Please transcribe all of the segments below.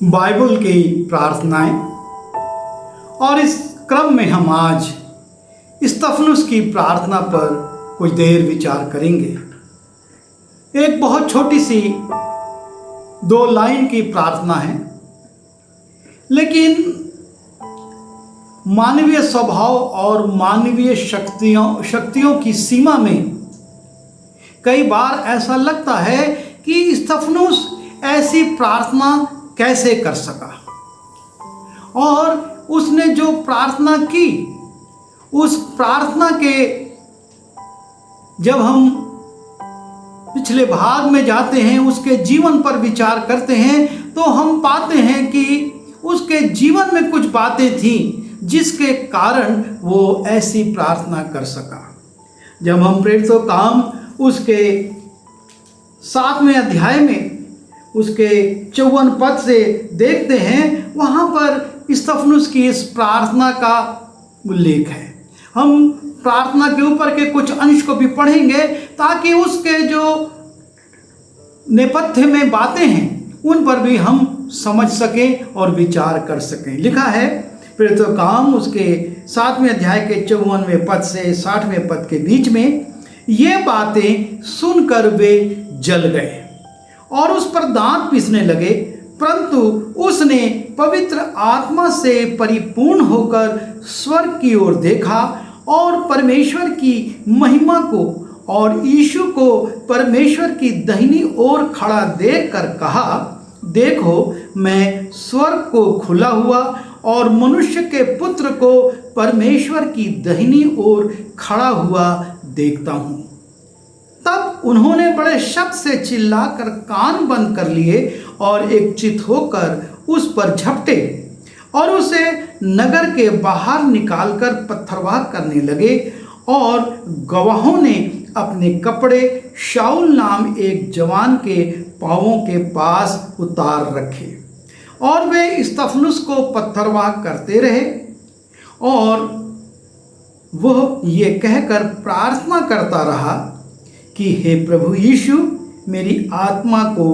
Bible की प्रार्थनाएं। और इस क्रम में हम आज स्तिफनुस की प्रार्थना पर कुछ देर विचार करेंगे। एक बहुत छोटी सी 2 लाइन की प्रार्थना है, लेकिन मानवीय स्वभाव और मानवीय शक्तियों की सीमा में कई बार ऐसा लगता है कि स्तिफनुस ऐसी प्रार्थना कैसे कर सका, और उसने जो प्रार्थना की उस प्रार्थना के जब हम पिछले भाग में जाते हैं, उसके जीवन पर विचार करते हैं, तो हम पाते हैं कि उसके जीवन में कुछ बातें थीं जिसके कारण वो ऐसी प्रार्थना कर सका। जब हम प्रेरितों काम उसके 7वें अध्याय में उसके 54 पद से देखते हैं, वहाँ पर स्तिफनुस की इस प्रार्थना का उल्लेख है। हम प्रार्थना के ऊपर के कुछ अंश को भी पढ़ेंगे ताकि उसके जो नेपथ्य में बातें हैं उन पर भी हम समझ सकें और विचार कर सकें। लिखा है प्रेरितों काम उसके 7वें अध्याय के 54वें पद से 60वें पद के बीच में, ये बातें सुनकर वे जल गए और उस पर दांत पीसने लगे, परंतु उसने पवित्र आत्मा से परिपूर्ण होकर स्वर्ग की ओर देखा और परमेश्वर की महिमा को और यीशु को परमेश्वर की दाहिनी ओर खड़ा देखकर कहा, देखो मैं स्वर्ग को खुला हुआ और मनुष्य के पुत्र को परमेश्वर की दाहिनी ओर खड़ा हुआ देखता हूँ। तब उन्होंने बड़े शब्द से चिल्लाकर कान बंद कर लिए और एकचित होकर उस पर झपटे और उसे नगर के बाहर निकालकर पत्थरवाह करने लगे। और गवाहों ने अपने कपड़े शाऊल नाम एक जवान के पांवों के पास उतार रखे और वे स्तिफनुस को पत्थरवाह करते रहे। और वह ये कहकर प्रार्थना करता रहा कि हे प्रभु यीशु, मेरी आत्मा को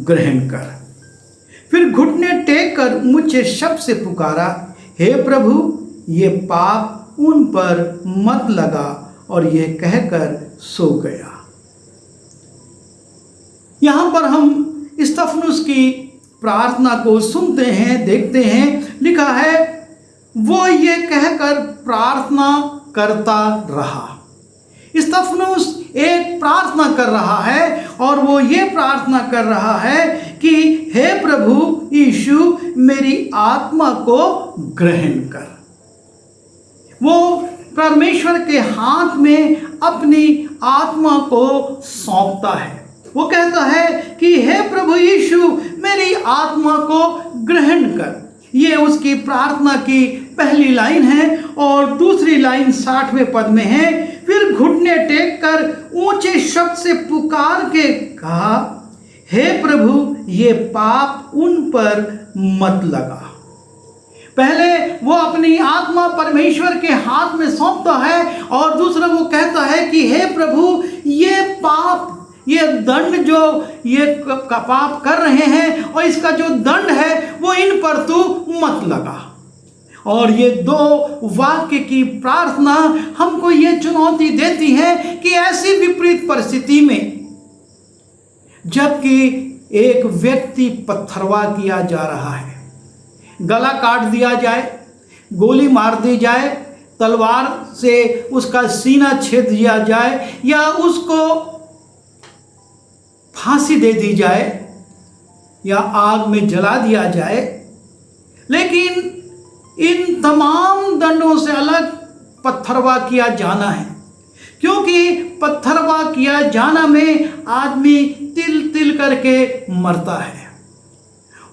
ग्रहण कर। फिर घुटने टेक कर ऊंचे शब्द से पुकारा, हे प्रभु, ये पाप उन पर मत लगा, और ये कहकर सो गया। यहाँ पर हम स्तिफनुस की प्रार्थना को सुनते हैं, देखते हैं। लिखा है वो ये कहकर प्रार्थना करता रहा। स्तिफनुस एक प्रार्थना कर रहा है और वो ये प्रार्थना कर रहा है कि हे प्रभु यीशु, मेरी आत्मा को ग्रहण कर। वो परमेश्वर के हाथ में अपनी आत्मा को सौंपता है। वो कहता है कि हे प्रभु यीशु, मेरी आत्मा को ग्रहण कर। ये उसकी प्रार्थना की पहली लाइन है। और दूसरी लाइन 60वें पद में है, फिर घुटने टेक कर ऊंचे शब्द से पुकार के कहा, हे प्रभु, ये पाप उन पर मत लगा। पहले वो अपनी आत्मा परमेश्वर के हाथ में सौंपता है और दूसरा वो कहता है कि हे प्रभु, ये पाप, ये दंड जो ये पाप कर रहे हैं और इसका जो दंड है वो इन पर तू मत लगा। और ये 2 वाक्य की प्रार्थना हमको ये चुनौती देती है कि ऐसी विपरीत परिस्थिति में जबकि एक व्यक्ति पत्थरवाह किया जा रहा है, गला काट दिया जाए, गोली मार दी जाए, तलवार से उसका सीना छेद दिया जाए या उसको फांसी दे दी जाए या आग में जला दिया जाए, लेकिन इन तमाम दंडों से अलग पत्थरवाह किया जाना है, क्योंकि पत्थरवाह किया जाना में आदमी तिल तिल करके मरता है।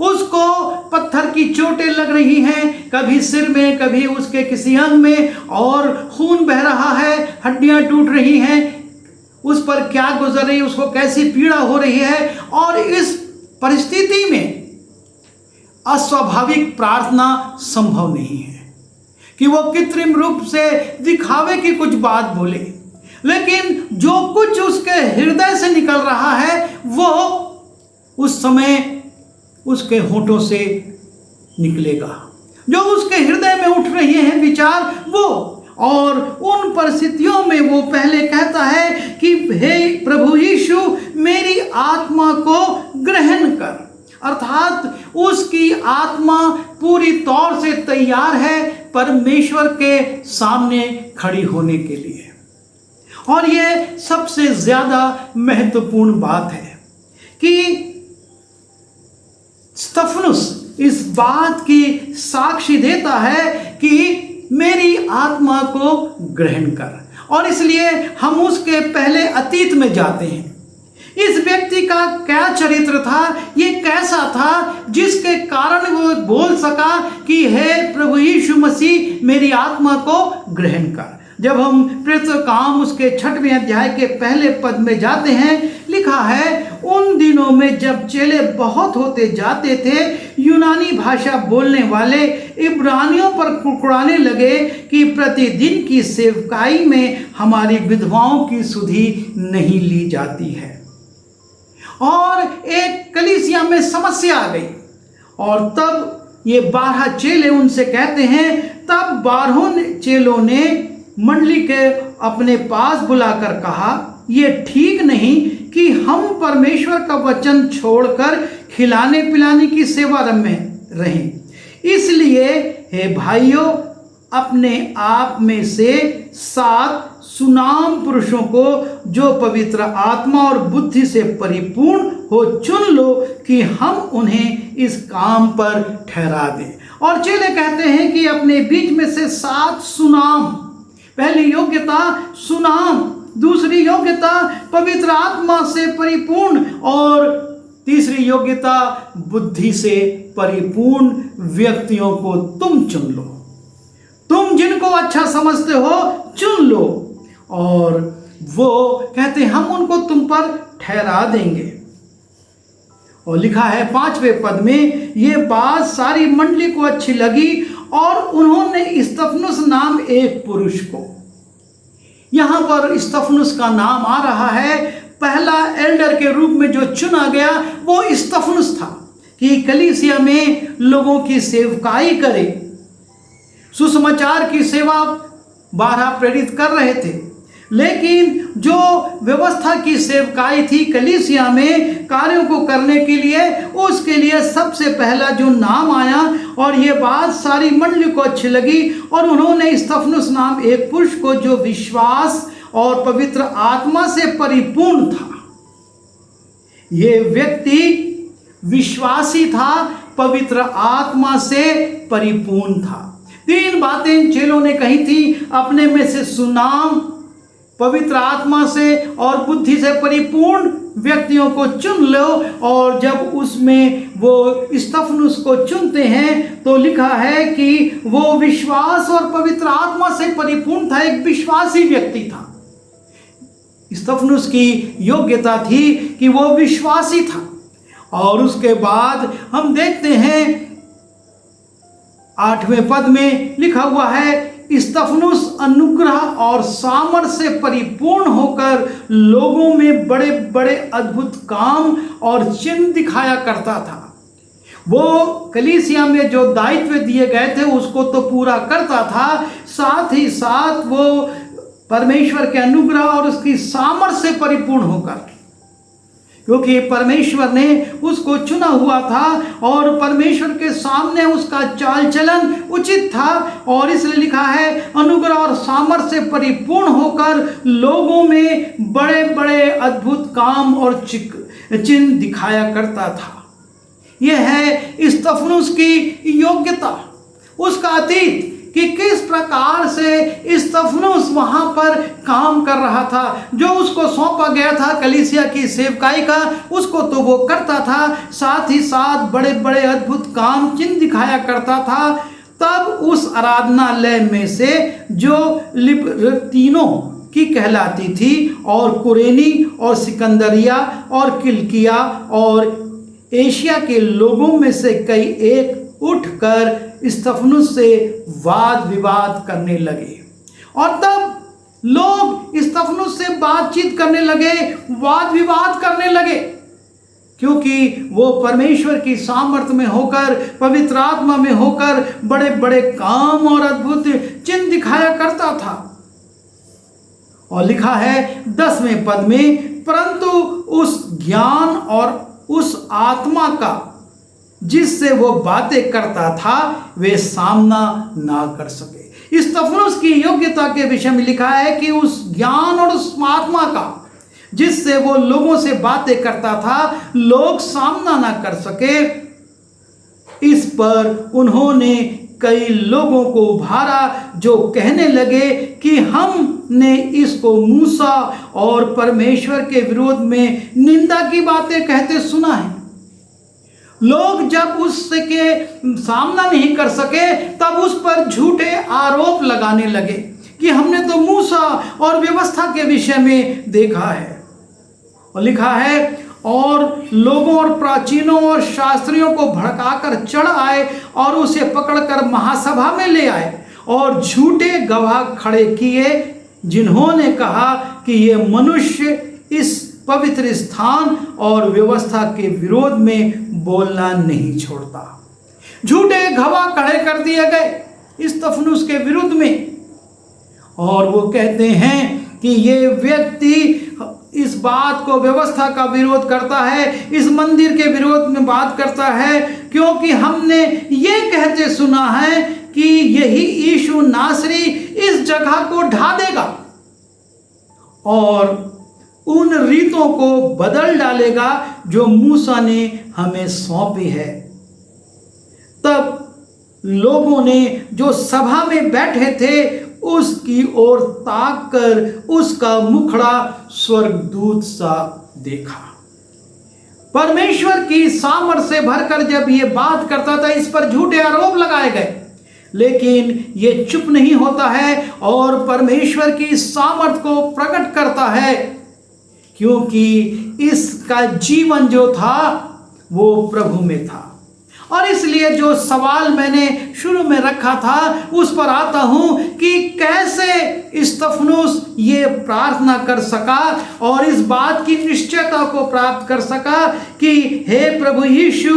उसको पत्थर की चोटें लग रही हैं, कभी सिर में, कभी उसके किसी अंग में, और खून बह रहा है, हड्डियां टूट रही हैं, उस पर क्या गुजर रही है, उसको कैसी पीड़ा हो रही है। और इस परिस्थिति में अस्वाभाविक प्रार्थना संभव नहीं है कि वो कृत्रिम रूप से दिखावे की कुछ बात बोले, लेकिन जो कुछ उसके हृदय से निकल रहा है वो उस समय उसके होठों से निकलेगा, जो उसके हृदय में उठ रहे हैं विचार वो। और उन परिस्थितियों में वो पहले कहता है कि हे प्रभु यीशु, मेरी आत्मा को ग्रहण कर। अर्थात उसकी आत्मा पूरी तौर से तैयार है परमेश्वर के सामने खड़ी होने के लिए। और यह सबसे ज्यादा महत्वपूर्ण बात है कि स्तिफनुस इस बात की साक्षी देता है कि मेरी आत्मा को ग्रहण कर। और इसलिए हम उसके पहले अतीत में जाते हैं। इस व्यक्ति का क्या चरित्र था, ये कैसा था जिसके कारण वो बोल सका कि हे प्रभु यीशु मसीह, मेरी आत्मा को ग्रहण कर। जब हम प्रेरितों का काम उसके 6वें अध्याय के पहले पद में जाते हैं, लिखा है, उन दिनों में जब चेले बहुत होते जाते थे, यूनानी भाषा बोलने वाले इब्रानियों पर कुड़कुड़ाने लगे कि प्रतिदिन की सेवकाई में हमारी विधवाओं की सुधि नहीं ली जाती है। और एक कलीसिया में समस्या आ गई। और तब ये 12 चेले उनसे कहते हैं, तब 12 चेलों ने मंडली के अपने पास बुलाकर कहा, ये ठीक नहीं कि हम परमेश्वर का वचन छोड़कर खिलाने पिलाने की सेवा में रहें। इसलिए हे भाइयों, अपने आप में से 7 सुनाम पुरुषों को जो पवित्र आत्मा और बुद्धि से परिपूर्ण हो चुन लो कि हम उन्हें इस काम पर ठहरा दें। और चेले कहते हैं कि अपने बीच में से 7 सुनाम, पहली योग्यता सुनाम, दूसरी योग्यता पवित्र आत्मा से परिपूर्ण, और तीसरी योग्यता बुद्धि से परिपूर्ण व्यक्तियों को तुम चुन लो। तुम जिनको अच्छा समझते हो चुन लो। और वो कहते हैं हम उनको तुम पर ठहरा देंगे। और लिखा है 5वें पद में, ये बात सारी मंडली को अच्छी लगी और उन्होंने स्तिफनुस नाम एक पुरुष को, यहां पर स्तिफनुस का नाम आ रहा है, पहला एल्डर के रूप में जो चुना गया वो स्तिफनुस था कि कलीसिया में लोगों की सेवकाई करे, सुसमाचार की सेवा 12 प्रेरित कर रहे थे। लेकिन जो व्यवस्था की सेवकाई थी कलीसिया में कार्यों को करने के लिए, उसके लिए सबसे पहला जो नाम आया, और ये बात सारी मंडली को अच्छी लगी, और उन्होंने स्तिफनुस नाम एक पुरुष को जो विश्वास और पवित्र आत्मा से परिपूर्ण था। ये व्यक्ति विश्वासी था, पवित्र आत्मा से परिपूर्ण था। 3 बातें चेलों ने कही थी, अपने में से सुनाम, पवित्र आत्मा से और बुद्धि से परिपूर्ण व्यक्तियों को चुन लो। और जब उसमें वो स्तिफनुस को चुनते हैं तो लिखा है कि वो विश्वास और पवित्र आत्मा से परिपूर्ण था, एक विश्वासी व्यक्ति था। स्तिफनुस की योग्यता थी कि वो विश्वासी था। और उसके बाद हम देखते हैं 8वें पद में लिखा हुआ है, स्तिफनुस अनुग्रह और सामर्थ से परिपूर्ण होकर लोगों में बड़े बड़े अद्भुत काम और चिन्ह दिखाया करता था। वो कलीसिया में जो दायित्व दिए गए थे उसको तो पूरा करता था, साथ ही साथ वो परमेश्वर के अनुग्रह और उसकी सामर्थ से परिपूर्ण होकर, क्योंकि परमेश्वर ने उसको चुना हुआ था और परमेश्वर के सामने उसका चाल चलन उचित था। और इसलिए लिखा है, अनुग्रह और सामर्थ से परिपूर्ण होकर लोगों में बड़े बड़े अद्भुत काम और चिन्ह दिखाया करता था। यह है स्तिफनुस की योग्यता, उसका अतीत, कि किस प्रकार से स्तिफनुस वहां पर काम कर रहा था। जो उसको सौंपा गया था कलीसिया की सेवकाई का, उसको तो वो करता था, साथ ही साथ बड़े बड़े अद्भुत काम चिन्ह दिखाया करता था। तब उस आराधनालय में से जो लिब्रतीनों की कहलाती थी, और कुरेनी और सिकंदरिया और किलकिया और एशिया के लोगों में से कई एक उठकर स्तिफनुस से वाद विवाद करने लगे। और तब लोग स्तिफनुस से बातचीत करने लगे, वाद विवाद करने लगे। क्योंकि वो परमेश्वर की सामर्थ्य में होकर, पवित्र आत्मा में होकर बड़े बड़े काम और अद्भुत चिन्ह दिखाया करता था। और लिखा है 10वें पद में, परंतु उस ज्ञान और उस आत्मा का जिससे वो बातें करता था वे सामना ना कर सके। स्तिफनुस की योग्यता के विषय में लिखा है कि उस ज्ञान और उस आत्मा का जिससे वो लोगों से बातें करता था, लोग सामना ना कर सके। इस पर उन्होंने कई लोगों को उभारा जो कहने लगे कि हमने इसको मूसा और परमेश्वर के विरोध में निंदा की बातें कहते सुना है। लोग जब उसके सामना नहीं कर सके तब उस पर झूठे आरोप लगाने लगे कि हमने तो मूसा और व्यवस्था के विषय में देखा है। और लिखा है, और लोगों और प्राचीनों और शास्त्रियों को भड़काकर चढ़ आए और उसे पकड़कर महासभा में ले आए और झूठे गवाह खड़े किए, जिन्होंने कहा कि ये मनुष्य इस पवित्र स्थान और व्यवस्था के विरोध में बोलना नहीं छोड़ता। झूठे गवाह खड़े कर दिए गए स्तिफनुस के विरुद्ध में, और वो कहते हैं कि ये व्यक्ति इस बात को, व्यवस्था का विरोध करता है, इस मंदिर के विरोध में बात करता है, क्योंकि हमने ये कहते सुना है कि यही यीशु नासरी इस जगह को ढा देगा और उन रीतों को बदल डालेगा जो मूसा ने हमें सौंपी है। तब लोगों ने जो सभा में बैठे थे उसकी ओर ताक कर उसका मुखड़ा स्वर्गदूत सा देखा। परमेश्वर की सामर्थ से भरकर जब ये बात करता था, इस पर झूठे आरोप लगाए गए, लेकिन ये चुप नहीं होता है और परमेश्वर की सामर्थ को प्रकट करता है, क्योंकि इसका जीवन जो था वो प्रभु में था। और इसलिए जो सवाल मैंने शुरू में रखा था उस पर आता हूं कि कैसे स्तिफनुस ये प्रार्थना कर सका और इस बात की निश्चयता को प्राप्त कर सका कि हे प्रभु यीशु,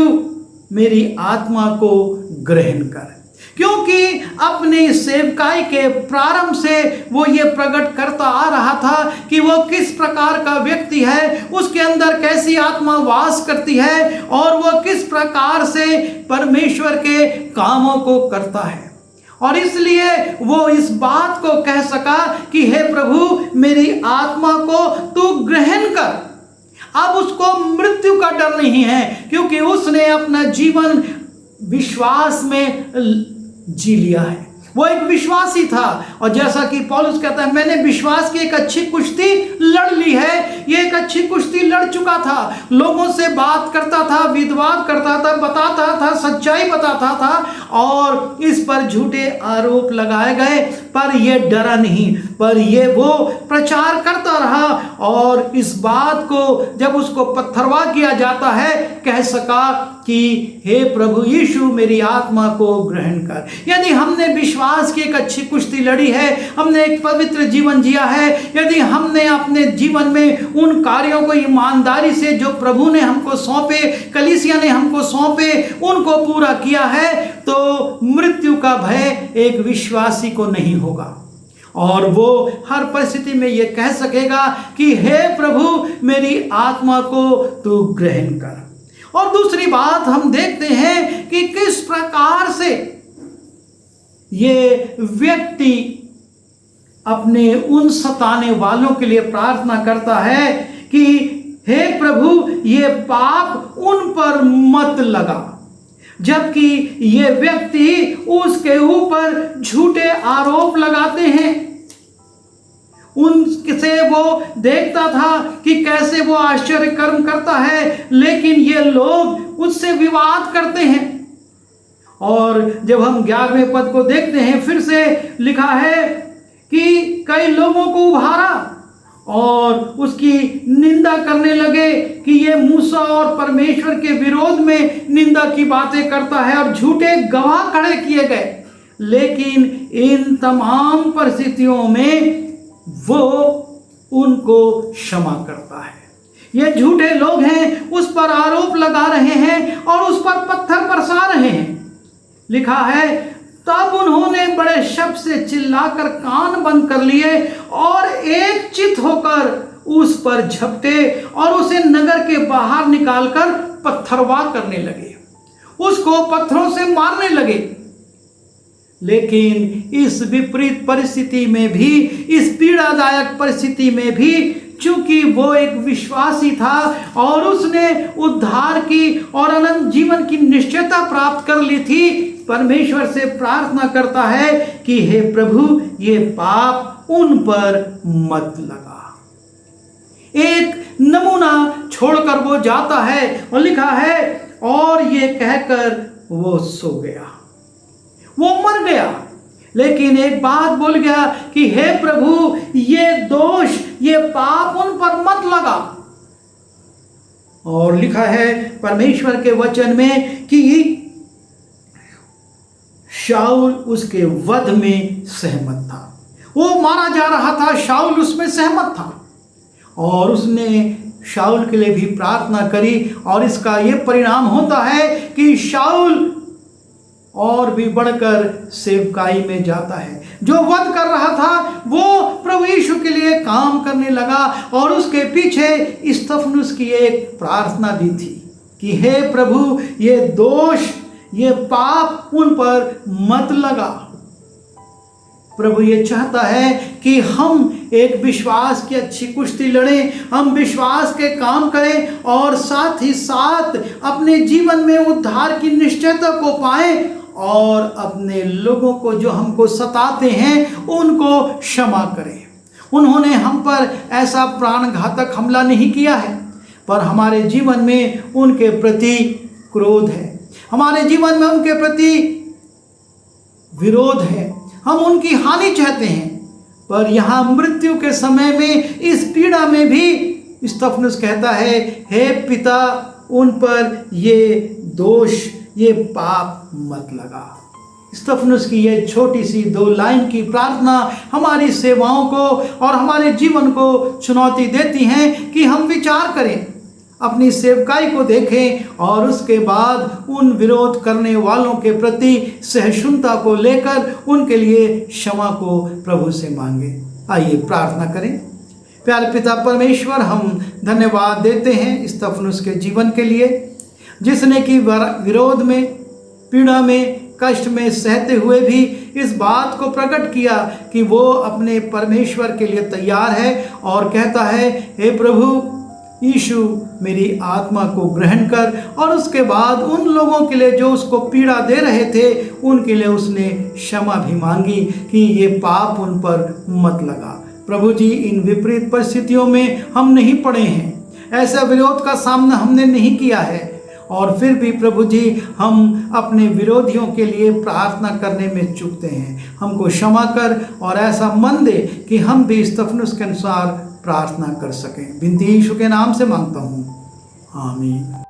मेरी आत्मा को ग्रहण कर। क्योंकि अपनी सेवकाई के प्रारंभ से वो ये प्रकट करता आ रहा था कि वो किस प्रकार का व्यक्ति है, उसके अंदर कैसी आत्मा वास करती है और वो किस प्रकार से परमेश्वर के कामों को करता है। और इसलिए वो इस बात को कह सका कि हे प्रभु, मेरी आत्मा को तू ग्रहण कर। अब उसको मृत्यु का डर नहीं है, क्योंकि उसने अपना जीवन विश्वास में जी लिया है। वो एक विश्वासी था, और जैसा कि पौलुस कहता है, मैंने विश्वास की एक अच्छी कुश्ती लड़ ली है। ये एक अच्छी कुश्ती लड़ चुका था, लोगों से बात करता था, विवाद करता था, बताता था, सच्चाई बताता था, और इस पर झूठे आरोप लगाए गए, पर ये डरा नहीं, पर ये वो प्रचार करता रहा। और इस बात को जब उसको पत्थरवा किया जाता है, कह सका कि हे प्रभु यीशु, मेरी आत्मा को ग्रहण कर। यदि हमने विश्वास की एक अच्छी कुश्ती लड़ी है, हमने एक पवित्र जीवन जिया है, यदि हमने अपने जीवन में उन कार्यों को ईमानदारी से जो प्रभु ने हमको सौंपे, कलीसिया ने हमको सौंपे, उनको पूरा किया है, तो मृत्यु का भय एक विश्वासी को नहीं होगा, और वो हर परिस्थिति में ये कह सकेगा कि हे प्रभु, मेरी आत्मा को तू ग्रहण कर। और दूसरी बात हम देखते हैं कि किस प्रकार से ये व्यक्ति अपने उन सताने वालों के लिए प्रार्थना करता है कि हे प्रभु, ये पाप उन पर मत लगा, जबकि ये व्यक्ति उसके ऊपर झूठे आरोप लगाते हैं। उनसे वो देखता था कि कैसे वो आश्चर्य कर्म करता है, लेकिन ये लोग उससे विवाद करते हैं। और जब हम 11वें पद को देखते हैं, फिर से लिखा है कि कई लोगों को उभारा और उसकी निंदा करने लगे कि ये मूसा और परमेश्वर के विरोध में निंदा की बातें करता है, और झूठे गवाह खड़े किए गए। लेकिन इन तमाम परिस्थितियों में वो उनको क्षमा करता है, ये झूठे लोग हैं, उस पर आरोप लगा रहे हैं और उस पर पत्थर बरसा रहे हैं। लिखा है, तब उन्होंने बड़े शब्द से चिल्लाकर कान बंद कर लिए और एक चित होकर उस पर झपटे और उसे नगर के बाहर निकालकर पत्थरवाह करने लगे, उसको पत्थरों से मारने लगे। लेकिन इस विपरीत परिस्थिति में भी, इस पीड़ादायक परिस्थिति में भी, चूंकि वो एक विश्वासी था और उसने उद्धार की और अनंत जीवन की निश्चयता प्राप्त कर ली थी, परमेश्वर से प्रार्थना करता है कि हे प्रभु, ये पाप उन पर मत लगा। एक नमूना छोड़कर वो जाता है और लिखा है, और ये कहकर वो सो गया, वो मर गया। लेकिन एक बात बोल गया कि हे प्रभु, ये दोष, ये पाप उन पर मत लगा। और लिखा है परमेश्वर के वचन में कि शाऊल उसके वध में सहमत था। वो मारा जा रहा था, शाऊल उसमें सहमत था और उसने शाऊल के लिए भी प्रार्थना करी। और इसका ये परिणाम होता है कि शाऊल और भी बढ़कर सेवकाई में जाता है। जो वध कर रहा था वो प्रभु यीशु के लिए काम करने लगा और उसके पीछे स्तफनुस की एक प्रार्थना भी थी कि हे प्रभु, ये दोष, ये पाप उन पर मत लगा। प्रभु ये चाहता है कि हम एक विश्वास की अच्छी कुश्ती लड़ें, हम विश्वास के काम करें और साथ ही साथ अपने जीवन में उद्धार की निश्चयता को पाएं और अपने लोगों को जो हमको सताते हैं उनको क्षमा करें। उन्होंने हम पर ऐसा प्राणघातक हमला नहीं किया है, पर हमारे जीवन में उनके प्रति क्रोध है, हमारे जीवन में उनके प्रति विरोध है, हम उनकी हानि चाहते हैं। पर यहाँ मृत्यु के समय में, इस पीड़ा में भी स्तफनुस कहता है, हे पिता, उन पर ये दोष, ये पाप मत लगा। स्तफनुस की ये छोटी सी 2 लाइन की प्रार्थना हमारी सेवाओं को और हमारे जीवन को चुनौती देती हैं कि हम विचार करें, अपनी सेवकाई को देखें और उसके बाद उन विरोध करने वालों के प्रति सहिष्णुता को लेकर उनके लिए क्षमा को प्रभु से मांगे। आइए प्रार्थना करें। प्यारे पिता परमेश्वर, हम धन्यवाद देते हैं स्तफनुस के जीवन के लिए, जिसने कि विरोध में, पीड़ा में, कष्ट में सहते हुए भी इस बात को प्रकट किया कि वो अपने परमेश्वर के लिए तैयार है और कहता है, हे प्रभु यीशु, मेरी आत्मा को ग्रहण कर। और उसके बाद उन लोगों के लिए जो उसको पीड़ा दे रहे थे, उनके लिए उसने क्षमा भी मांगी कि ये पाप उन पर मत लगा। प्रभु जी, इन विपरीत परिस्थितियों में हम नहीं पड़े हैं, ऐसा विरोध का सामना हमने नहीं किया है, और फिर भी प्रभु जी हम अपने विरोधियों के लिए प्रार्थना करने में चूकते हैं। हमको क्षमा कर और ऐसा मन दे कि हम भी स्तफनुस के अनुसार प्रार्थना कर सकें। विनती यीशु के नाम से मांगता हूँ, आमीन।